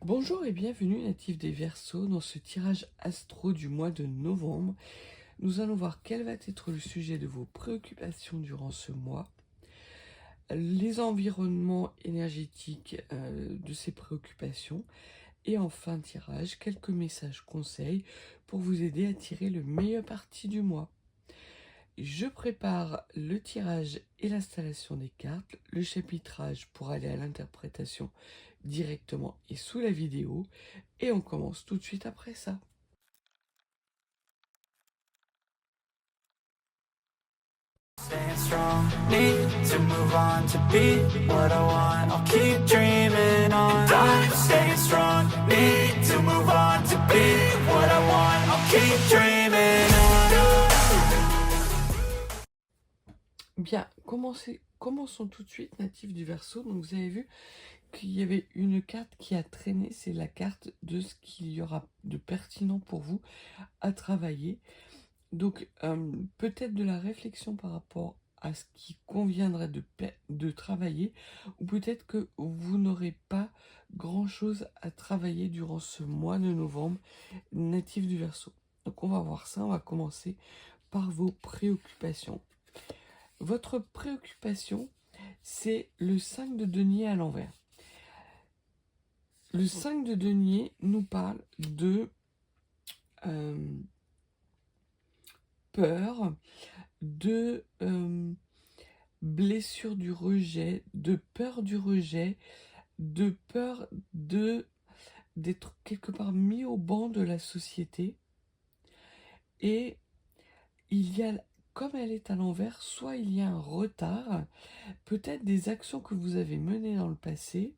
Bonjour et bienvenue natifs des Verseaux dans ce tirage astro du mois de novembre. Nous allons voir quel va être le sujet de vos préoccupations durant ce mois, les environnements énergétiques de ces préoccupations et en fin de tirage, quelques messages conseils pour vous aider à tirer le meilleur parti du mois. Je prépare le tirage et l'installation des cartes, le chapitrage pour aller à l'interprétation directement et sous la vidéo, et on commence tout de suite après ça. Staying strong, need to move on to be what I want. I'll keep dreaming on. And I'm staying strong, need to move on to be what I want. I'll keep dreaming on. Bien, commençons tout de suite, natif du Verseau. Donc vous avez vu qu'il y avait une carte qui a traîné, c'est la carte de ce qu'il y aura de pertinent pour vous à travailler. Donc peut-être de la réflexion par rapport à ce qui conviendrait de travailler, ou peut-être que vous n'aurez pas grand-chose à travailler durant ce mois de novembre, natif du Verseau. Donc on va voir ça, on va commencer par vos préoccupations. Votre préoccupation, c'est le 5 de denier à l'envers. Le 5 de denier nous parle de peur, de blessure du rejet, de peur du rejet, de peur d'être quelque part mis au banc de la société. Et il y a, comme elle est à l'envers, soit il y a un retard, peut-être des actions que vous avez menées dans le passé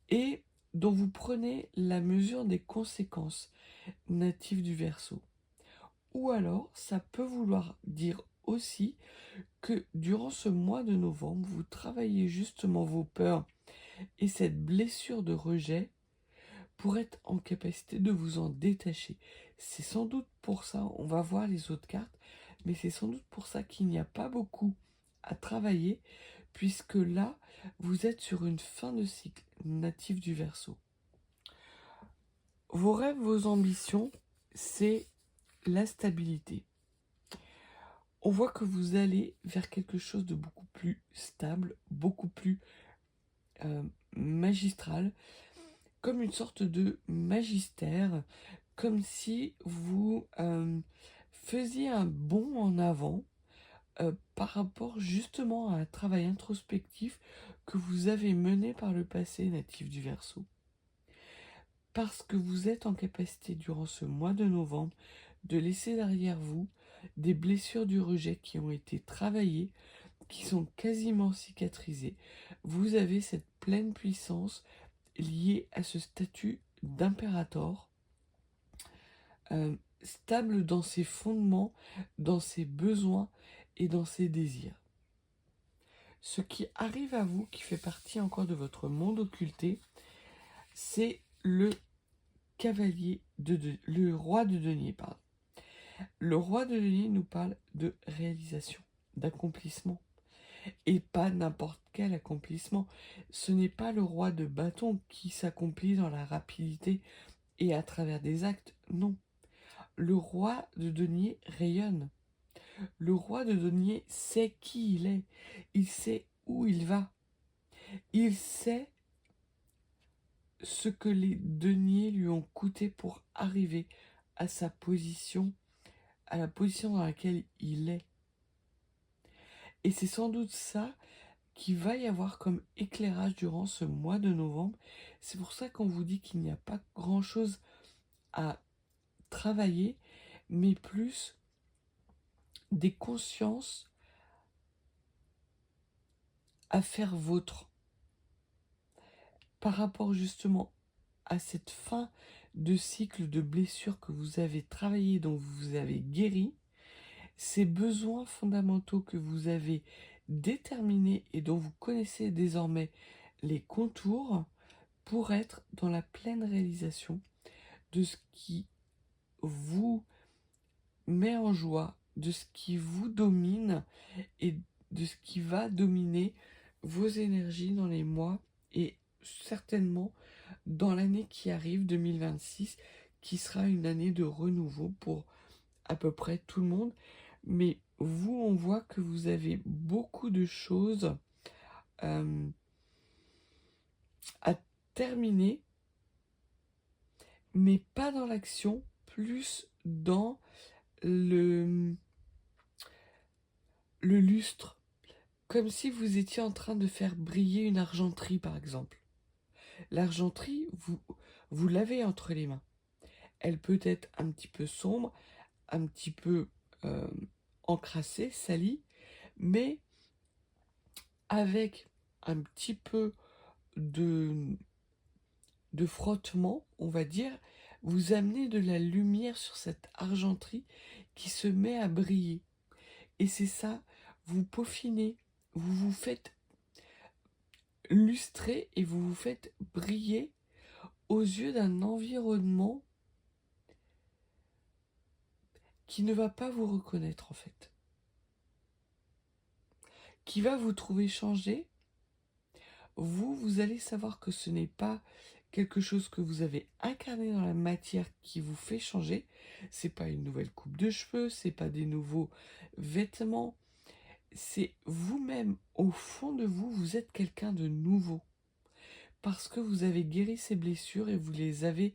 et dont vous prenez la mesure des conséquences natives du Verseau. Ou alors, ça peut vouloir dire aussi que durant ce mois de novembre, vous travaillez justement vos peurs et cette blessure de rejet pour être en capacité de vous en détacher. C'est sans doute pour ça, on va voir les autres cartes, mais c'est sans doute pour ça qu'il n'y a pas beaucoup à travailler, puisque là, vous êtes sur une fin de cycle natif du Verseau. Vos rêves, vos ambitions, c'est la stabilité. On voit que vous allez vers quelque chose de beaucoup plus stable, beaucoup plus magistral, comme une sorte de magistère, comme si vous faisiez un bond en avant par rapport justement à un travail introspectif que vous avez mené par le passé, natif du Verseau. Parce que vous êtes en capacité durant ce mois de novembre de laisser derrière vous des blessures du rejet qui ont été travaillées, qui sont quasiment cicatrisées. Vous avez cette pleine puissance liée à ce statut d'impérator, stable dans ses fondements, dans ses besoins et dans ses désirs. Ce qui arrive à vous, qui fait partie encore de votre monde occulté, c'est le le roi de denier, pardon. Le roi de denier nous parle de réalisation, d'accomplissement. Et pas n'importe quel accomplissement. Ce n'est pas le roi de bâton qui s'accomplit dans la rapidité et à travers des actes, non. Le roi de denier rayonne. Le roi de denier sait qui il est. Il sait où il va. Il sait ce que les deniers lui ont coûté pour arriver à sa position, à la position dans laquelle il est. Et c'est sans doute ça qu'il va y avoir comme éclairage durant ce mois de novembre. C'est pour ça qu'on vous dit qu'il n'y a pas grand-chose à travailler, mais plus des consciences à faire vôtre. Par rapport justement à cette fin de cycle de blessures que vous avez travaillé, dont vous avez guéri, ces besoins fondamentaux que vous avez déterminés et dont vous connaissez désormais les contours pour être dans la pleine réalisation de ce qui vous met en joie, de ce qui vous domine et de ce qui va dominer vos énergies dans les mois et certainement dans l'année qui arrive, 2026, qui sera une année de renouveau pour à peu près tout le monde. Mais vous, on voit que vous avez beaucoup de choses euh, à terminer, mais pas dans l'action, plus dans le lustre. Comme si vous étiez en train de faire briller une argenterie, par exemple. L'argenterie, vous l'avez entre les mains. Elle peut être un petit peu sombre, un petit peu euh, encrassée, salie, mais avec un petit peu de, de frottement, on va dire, vous amenez de la lumière sur cette argenterie qui se met à briller. Et c'est ça, vous peaufinez, vous vous faites lustrer et vous vous faites briller aux yeux d'un environnement qui ne va pas vous reconnaître en fait. Qui va vous trouver changé. Vous allez savoir que ce n'est pas quelque chose que vous avez incarné dans la matière qui vous fait changer. C'est pas une nouvelle coupe de cheveux, c'est pas des nouveaux vêtements. C'est vous-même, au fond de vous, vous êtes quelqu'un de nouveau. Parce que vous avez guéri ces blessures et vous les avez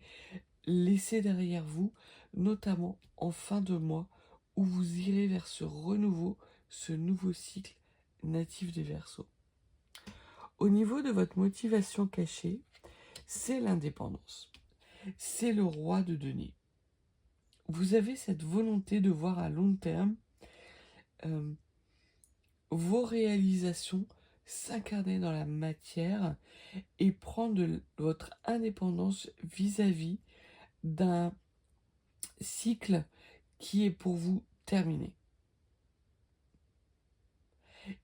laissées derrière vous, notamment en fin de mois, où vous irez vers ce renouveau, ce nouveau cycle natif des Verseaux. Au niveau de votre motivation cachée, c'est l'indépendance. C'est le roi de denier. Vous avez cette volonté de voir à long terme vos réalisations s'incarner dans la matière et prendre votre indépendance vis-à-vis d'un cycle qui est pour vous terminé.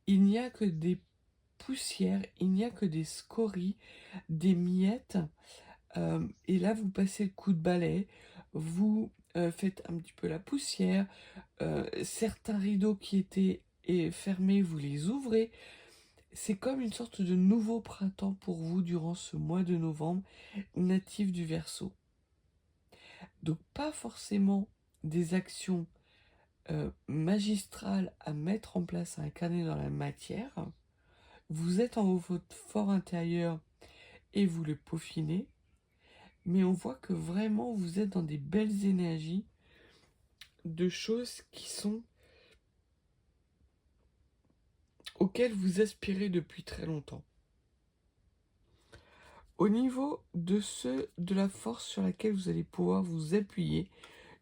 Il n'y a que des poussières, il n'y a que des scories, des miettes, et là vous passez le coup de balai, vous faites un petit peu la poussière, certains rideaux qui étaient fermés, vous les ouvrez. C'est comme une sorte de nouveau printemps pour vous durant ce mois de novembre, natif du Verseau. Donc pas forcément des actions magistrales à mettre en place, à incarner dans la matière. Vous êtes en votre fort intérieur et vous le peaufinez. Mais on voit que vraiment vous êtes dans des belles énergies de choses qui sont auxquelles vous aspirez depuis très longtemps. Au niveau de la force sur laquelle vous allez pouvoir vous appuyer,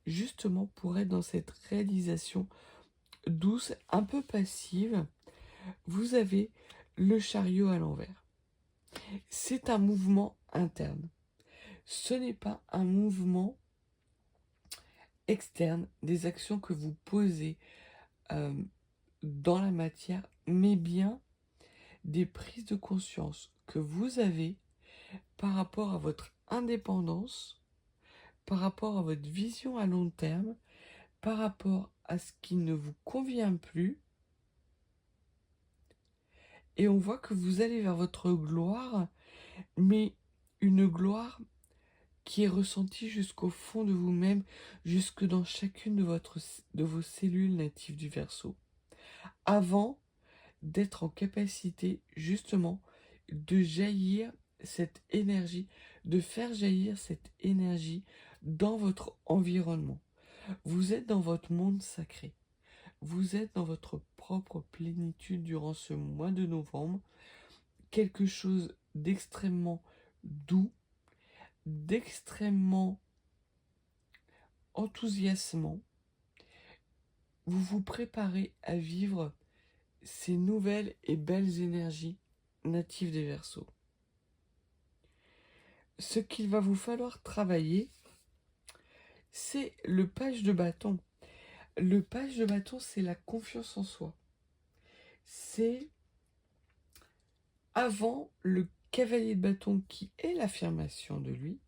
justement pour être dans cette réalisation douce, un peu passive, vous avez le chariot à l'envers. C'est un mouvement interne. Ce n'est pas un mouvement externe, des actions que vous posez dans la matière, mais bien des prises de conscience que vous avez par rapport à votre indépendance, par rapport à votre vision à long terme, par rapport à ce qui ne vous convient plus. Et on voit que vous allez vers votre gloire, mais une gloire qui est ressentie jusqu'au fond de vous-même, jusque dans chacune de vos cellules natives du Verseau. Avant d'être en capacité, justement, de jaillir cette énergie, de faire jaillir cette énergie dans votre environnement. Vous êtes dans votre monde sacré. Vous êtes dans votre propre plénitude durant ce mois de novembre. Quelque chose d'extrêmement doux, d'extrêmement enthousiasmant. Vous vous préparez à vivre ces nouvelles et belles énergies natives des Verseaux. Ce qu'il va vous falloir travailler, c'est le page de bâton. Le page de bâton, c'est la confiance en soi. C'est avant le cavalier de bâton qui est l'affirmation de lui.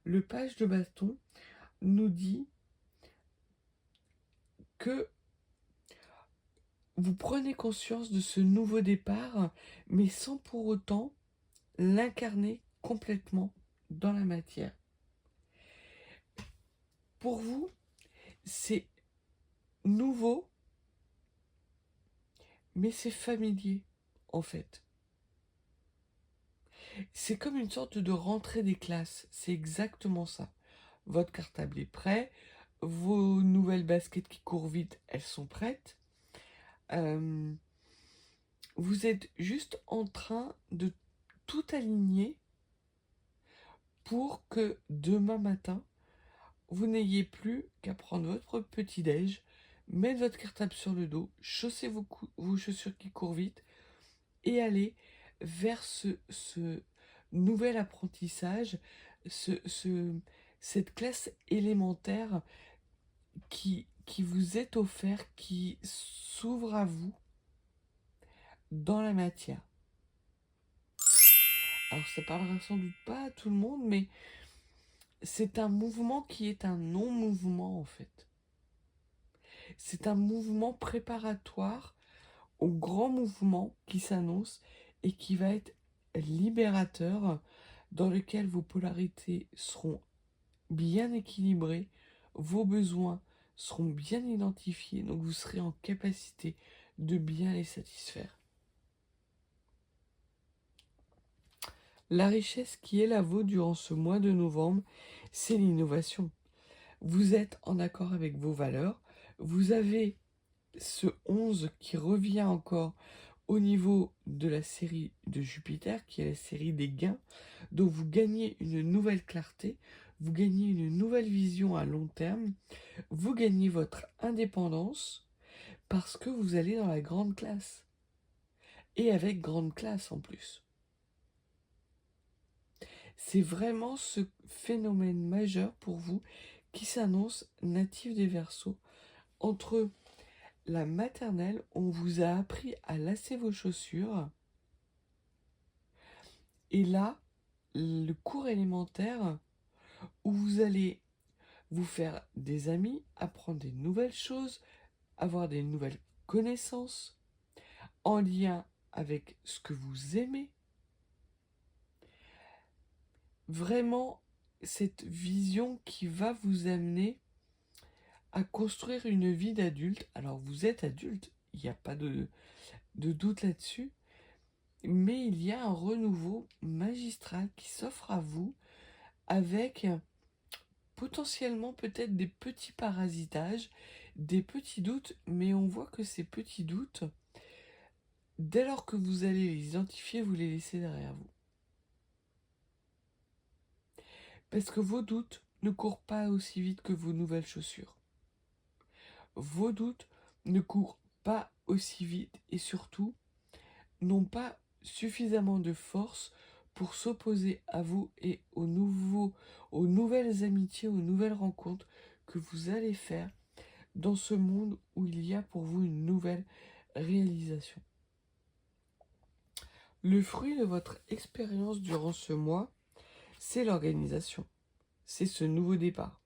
Le page de bâton nous dit que vous prenez conscience de ce nouveau départ, mais sans pour autant l'incarner complètement dans la matière. Pour vous, c'est nouveau, mais c'est familier, en fait. C'est comme une sorte de rentrée des classes, c'est exactement ça. Votre cartable est prêt, vos nouvelles baskets qui courent vite, elles sont prêtes. Vous êtes juste en train de tout aligner pour que demain matin, vous n'ayez plus qu'à prendre votre petit-déj, mettre votre cartable sur le dos, chausser vos chaussures qui courent vite et aller vers ce nouvel apprentissage, cette classe élémentaire qui vous est offerte, qui s'ouvre à vous dans la matière. Alors ça parlera sans doute pas à tout le monde, mais c'est un mouvement qui est un non-mouvement en fait. C'est un mouvement préparatoire au grand mouvement qui s'annonce et qui va être libérateur, dans lequel vos polarités seront bien équilibrées, vos besoins seront bien identifiés, donc vous serez en capacité de bien les satisfaire. La richesse qui est la vôtre durant ce mois de novembre, c'est l'innovation. Vous êtes en accord avec vos valeurs, vous avez ce 11 qui revient encore au niveau de la série de Jupiter, qui est la série des gains, dont vous gagnez une nouvelle clarté, vous gagnez une nouvelle vision à long terme, vous gagnez votre indépendance parce que vous allez dans la grande classe. Et avec grande classe en plus. C'est vraiment ce phénomène majeur pour vous qui s'annonce natif des Verseaux. Entre la maternelle, on vous a appris à lasser vos chaussures. Et là, le cours élémentaire où vous allez vous faire des amis, apprendre des nouvelles choses, avoir des nouvelles connaissances en lien avec ce que vous aimez. Vraiment, cette vision qui va vous amener à construire une vie d'adulte. Alors, vous êtes adulte, il n'y a pas de doute là-dessus, mais il y a un renouveau magistral qui s'offre à vous avec potentiellement peut-être des petits parasitages, des petits doutes, mais on voit que ces petits doutes, dès lors que vous allez les identifier, vous les laissez derrière vous. Parce que vos doutes ne courent pas aussi vite que vos nouvelles chaussures. Vos doutes ne courent pas aussi vite et surtout n'ont pas suffisamment de force pour s'opposer à vous et aux nouvelles amitiés, aux nouvelles rencontres que vous allez faire dans ce monde où il y a pour vous une nouvelle réalisation. Le fruit de votre expérience durant ce mois, c'est l'organisation. C'est ce nouveau départ.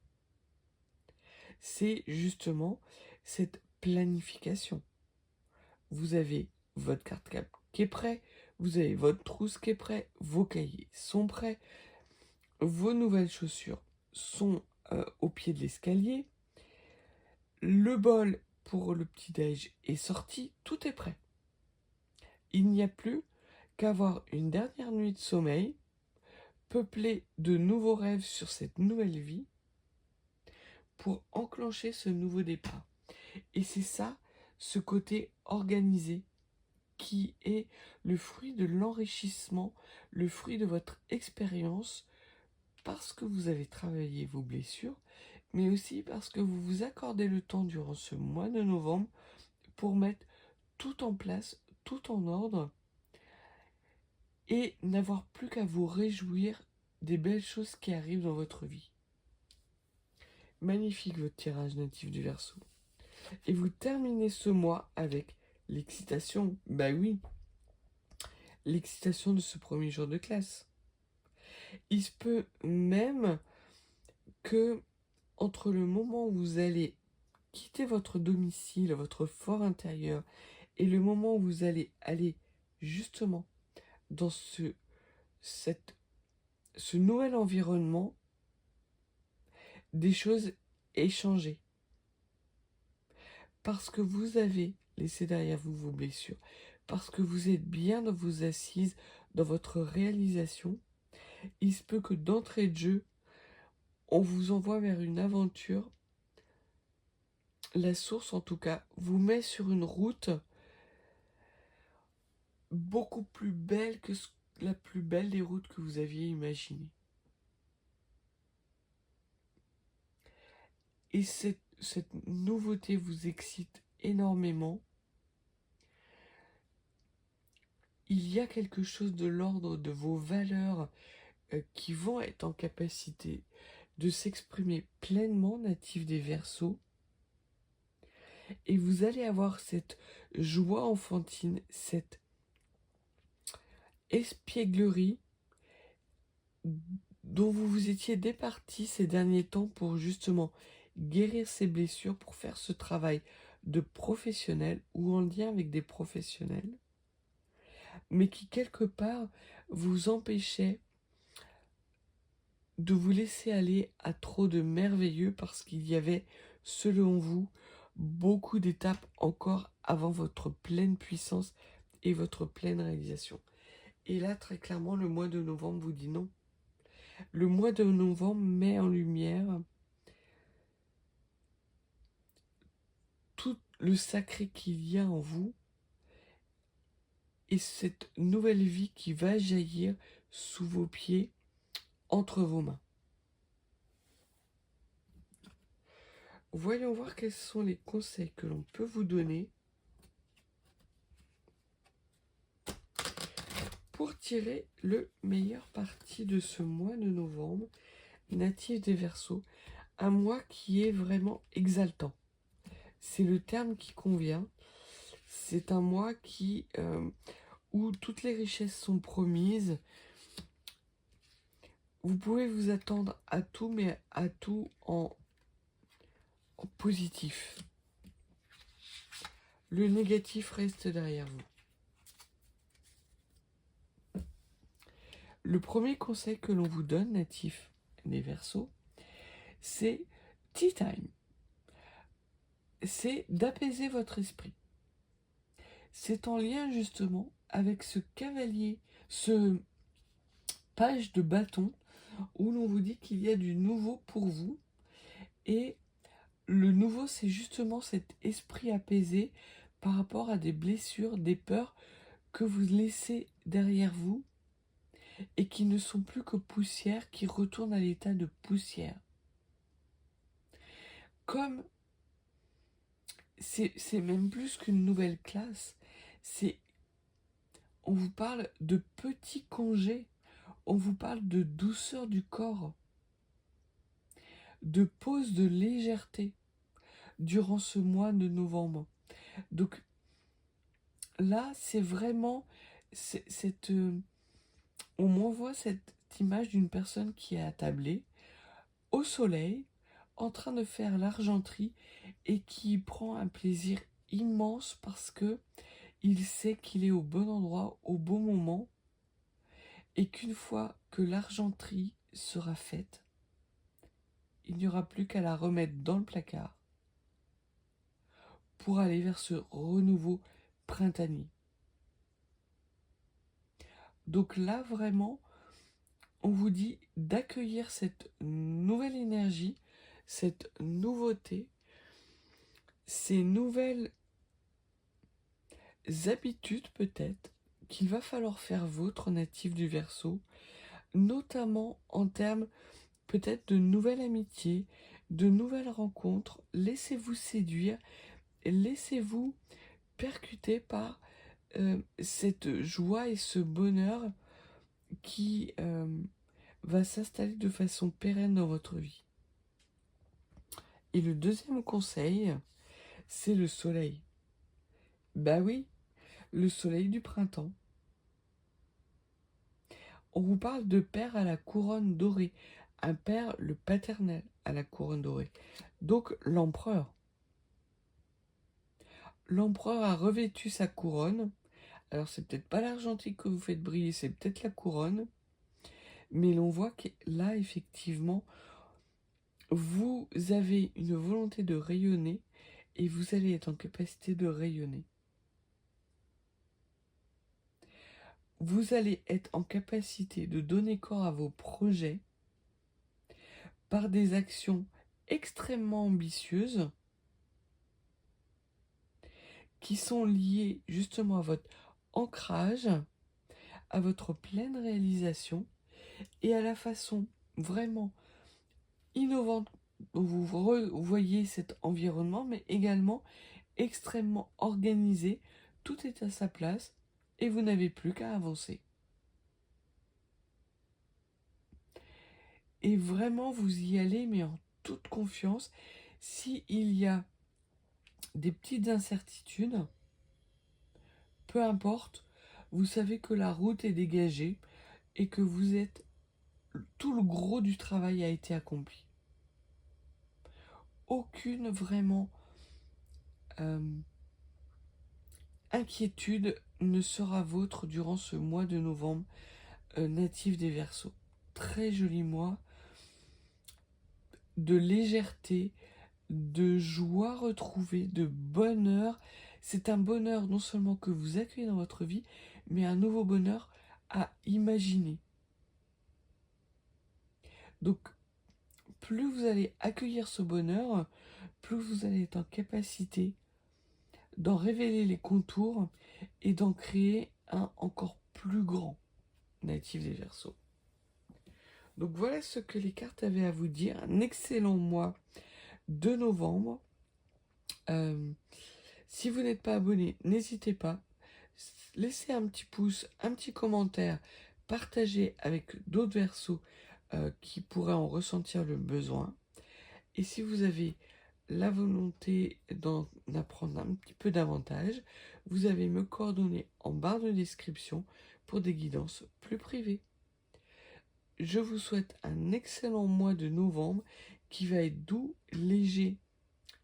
C'est justement cette planification. Vous avez votre carte cap qui est prêt, vous avez votre trousse qui est prêt, vos cahiers sont prêts, vos nouvelles chaussures sont au pied de l'escalier, le bol pour le petit-déj est sorti, tout est prêt. Il n'y a plus qu'à avoir une dernière nuit de sommeil, peuplée de nouveaux rêves sur cette nouvelle vie, pour enclencher ce nouveau départ. Et c'est ça, ce côté organisé, qui est le fruit de l'enrichissement, le fruit de votre expérience, parce que vous avez travaillé vos blessures, mais aussi parce que vous vous accordez le temps durant ce mois de novembre pour mettre tout en place, tout en ordre, et n'avoir plus qu'à vous réjouir des belles choses qui arrivent dans votre vie. Magnifique votre tirage natif du Verseau. Et vous terminez ce mois avec l'excitation. Bah oui, l'excitation de ce premier jour de classe. Il se peut même que entre le moment où vous allez quitter votre domicile, votre fort intérieur, et le moment où vous allez aller justement dans cette ce nouvel environnement, des choses aient changé. Parce que vous avez laissé derrière vous vos blessures, parce que vous êtes bien dans vos assises, dans votre réalisation, il se peut que d'entrée de jeu, on vous envoie vers une aventure. La source, en tout cas, vous met sur une route beaucoup plus belle que la plus belle des routes que vous aviez imaginées. Et cette nouveauté vous excite énormément. Il y a quelque chose de l'ordre de vos valeurs qui vont être en capacité de s'exprimer pleinement, natif des Verseaux. Et vous allez avoir cette joie enfantine, cette espièglerie dont vous vous étiez départi ces derniers temps pour justement guérir ces blessures, pour faire ce travail de professionnel ou en lien avec des professionnels, mais qui quelque part vous empêchait de vous laisser aller à trop de merveilleux parce qu'il y avait, selon vous, beaucoup d'étapes encore avant votre pleine puissance et votre pleine réalisation. Et là, très clairement, le mois de novembre vous dit non. Le mois de novembre met en lumière tout le sacré qu'il y a en vous et cette nouvelle vie qui va jaillir sous vos pieds, entre vos mains. Voyons voir quels sont les conseils que l'on peut vous donner pour tirer le meilleur parti de ce mois de novembre, natif des Verseaux, un mois qui est vraiment exaltant. C'est le terme qui convient. C'est un mois où toutes les richesses sont promises. Vous pouvez vous attendre à tout, mais à tout en positif. Le négatif reste derrière vous. Le premier conseil que l'on vous donne, natif des Verseaux, c'est tea time. C'est d'apaiser votre esprit. C'est en lien justement avec ce cavalier, ce page de bâton où l'on vous dit qu'il y a du nouveau pour vous. Et le nouveau, c'est justement cet esprit apaisé par rapport à des blessures, des peurs que vous laissez derrière vous et qui ne sont plus que poussière, qui retournent à l'état de poussière. Comme c'est même plus qu'une nouvelle classe, on vous parle de petits congés, on vous parle de douceur du corps, de pause de légèreté durant ce mois de novembre. Donc là, c'est vraiment on m'envoie cette image d'une personne qui est attablée au soleil, en train de faire l'argenterie et qui prend un plaisir immense parce que il sait qu'il est au bon endroit, au bon moment, et qu'une fois que l'argenterie sera faite, il n'y aura plus qu'à la remettre dans le placard pour aller vers ce renouveau printanier. Donc là, vraiment, on vous dit d'accueillir cette nouvelle énergie, cette nouveauté, ces nouvelles habitudes peut-être qu'il va falloir faire vôtre, natif du Verseau, notamment en termes peut-être de nouvelles amitiés, de nouvelles rencontres. Laissez-vous séduire, laissez-vous percuter par cette joie et ce bonheur qui va s'installer de façon pérenne dans votre vie. Et le deuxième conseil, c'est le soleil. Bah oui, le soleil du printemps. On vous parle de père à la couronne dorée, un père, le paternel, à la couronne dorée. Donc l'empereur. L'empereur a revêtu sa couronne. Alors c'est peut-être pas l'argentique que vous faites briller, c'est peut-être la couronne. Mais l'on voit que là, effectivement, vous avez une volonté de rayonner et vous allez être en capacité de rayonner. Vous allez être en capacité de donner corps à vos projets par des actions extrêmement ambitieuses qui sont liées justement à votre ancrage, à votre pleine réalisation et à la façon vraiment innovante dont vous voyez cet environnement, mais également extrêmement organisé. Tout est à sa place et vous n'avez plus qu'à avancer. Et vraiment, vous y allez, mais en toute confiance. S'il y a des petites incertitudes, peu importe, vous savez que la route est dégagée et que vous êtes... Tout le gros du travail a été accompli. Aucune vraiment inquiétude ne sera vôtre durant ce mois de novembre natif des Verseaux. Très joli mois de légèreté, de joie retrouvée, de bonheur. C'est un bonheur non seulement que vous accueillez dans votre vie, mais un nouveau bonheur à imaginer. Donc, plus vous allez accueillir ce bonheur, plus vous allez être en capacité d'en révéler les contours et d'en créer un encore plus grand natif des Verseaux. Donc voilà ce que les cartes avaient à vous dire. Un excellent mois de novembre. Si vous n'êtes pas abonné, n'hésitez pas. Laissez un petit pouce, un petit commentaire, partagez avec d'autres Verseaux qui pourraient en ressentir le besoin. Et si vous avez la volonté d'en apprendre un petit peu davantage, vous avez mes coordonnées en barre de description pour des guidances plus privées. Je vous souhaite un excellent mois de novembre qui va être doux, léger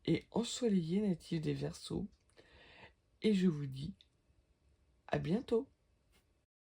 et ensoleillé, natif des Verseaux. Et je vous dis à bientôt.